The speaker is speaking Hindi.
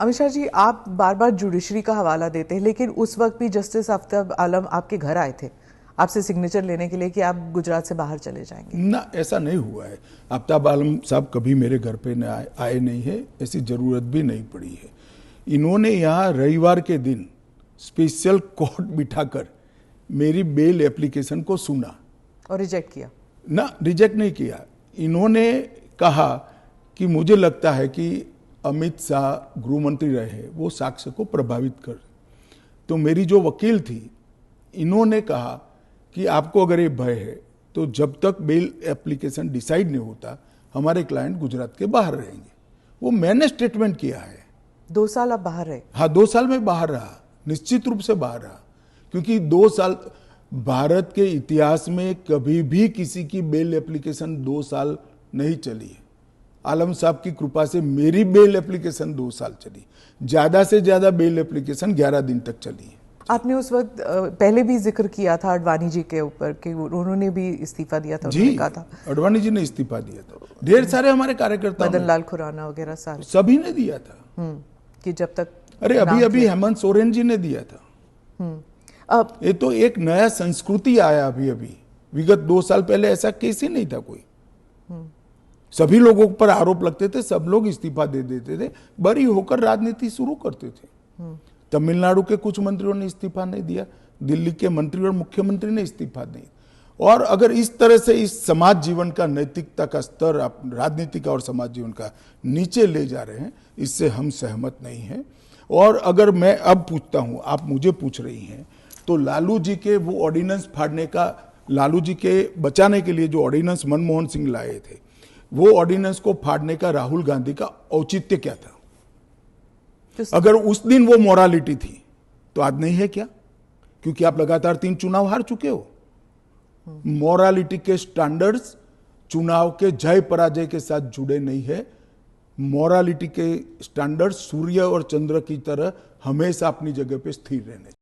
अमित शाह जी, आप बार बार जुडिशरी का हवाला देते हैं, लेकिन उस वक्त भी जस्टिस आफ्ताब आलम आपके घर आए थे आपसे सिग्नेचर लेने के लिए कि आप गुजरात से बाहर चले जाएंगे। ना, ऐसा नहीं हुआ है। आफ्ताब आलम साहब कभी मेरे घर पे आए नहीं है, ऐसी जरूरत भी नहीं पड़ी है। इन्होंने यहाँ रविवार के दिन स्पेशल कोर्ट बिठाकर मेरी बेल एप्लीकेशन को सुना और रिजेक्ट किया। ना, रिजेक्ट नहीं किया। इन्होंने कहा कि मुझे लगता है कि अमित शाह गृह मंत्री रहे, वो साक्ष्य को प्रभावित कर। तो मेरी जो वकील थी, इन्होंने कहा कि आपको अगर ये भय है तो जब तक बेल एप्लीकेशन डिसाइड नहीं होता हमारे क्लाइंट गुजरात के बाहर रहेंगे। वो मैंने स्टेटमेंट किया है। 2 साल आप बाहर रहे? हाँ, 2 साल में बाहर रहा, निश्चित रूप से बाहर रहा, क्योंकि 2 साल भारत के इतिहास में कभी भी किसी की बेल एप्लीकेशन 2 साल नहीं चली है। आलम साहब की कृपा से मेरी बेल एप्लीकेशन 2 साल चली। ज्यादा से ज्यादा बेल एप्लीकेशन 11 दिन तक चली है। आपने उस वक्त पहले भी जिक्र किया था अडवाणी जी के ऊपर कि उन्होंने भी इस्तीफा दिया था। जी, कहा था अडवाणी जी ने इस्तीफा दिया था। ढेर सारे हमारे कार्यकर्ता, मदन लाल खुराना वगैरह सारे, सभी ने दिया था। कि जब तक, अरे अभी हेमंत सोरेन जी ने दिया था। ये तो एक नया संस्कृति आया अभी। विगत 2 साल पहले ऐसा केस ही नहीं था कोई। सभी लोगों पर आरोप लगते थे, सब लोग इस्तीफा दे देते थे, बरी होकर राजनीति शुरू करते थे। तमिलनाडु के कुछ मंत्रियों ने इस्तीफा नहीं दिया, दिल्ली के मंत्री और मुख्यमंत्री ने इस्तीफा नहीं। और अगर इस तरह से इस समाज जीवन का, नैतिकता का स्तर आप राजनीति का और समाज जीवन का नीचे ले जा रहे हैं, इससे हम सहमत नहीं हैं। और अगर मैं अब पूछता हूं, आप मुझे पूछ रही हैं, तो लालू जी के वो ऑर्डिनेंस फाड़ने का, लालू जी के बचाने के लिए जो ऑर्डिनेंस मनमोहन सिंह लाए थे, वो ऑर्डिनेंस को फाड़ने का राहुल गांधी का औचित्य क्या था? अगर उस दिन वो मोरालिटी थी तो आज नहीं है क्या? क्योंकि आप लगातार 3 चुनाव हार चुके हो। मोरालिटी के स्टैंडर्ड्स चुनाव के जय पराजय के साथ जुड़े नहीं है। मोरालिटी के स्टैंडर्ड्स सूर्य और चंद्र की तरह हमेशा अपनी जगह पे स्थिर रहने।